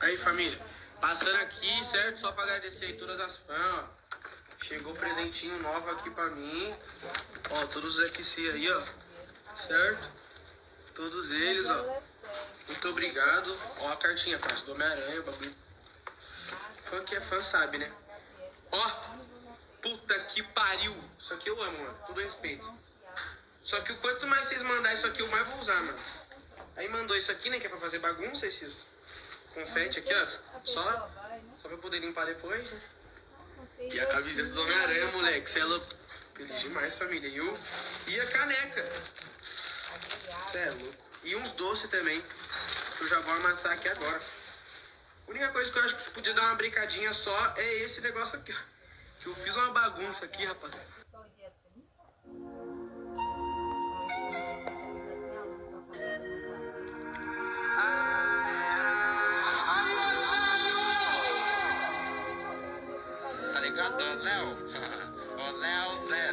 Aí, família, passando aqui, certo? Só pra agradecer aí todas as fãs, ó. Chegou presentinho novo aqui pra mim. Ó, todos os FC aí, ó. Certo? Todos eles, ó. Muito obrigado. Ó a cartinha, parça, do Homem-Aranha, o bagulho. Fã que é fã sabe, né? Ó, puta que pariu. Isso aqui eu amo, mano. Todo respeito. Só que o quanto mais vocês mandar isso aqui, eu mais vou usar, mano. Aí mandou isso aqui, né, que é pra fazer bagunça, esses confete aqui, ó. Só pra poder limpar depois, né? E a camiseta do Homem-Aranha, moleque. Você é louco. Feliz demais, família. E a caneca. Você é louco. E uns doces também. Que eu já vou amassar aqui agora. A única coisa que eu acho que podia dar uma brincadinha só é esse negócio aqui, ó. Que eu fiz uma bagunça aqui, rapaz. Tá ligado? Ó, Léo. Ó, Léo Zé.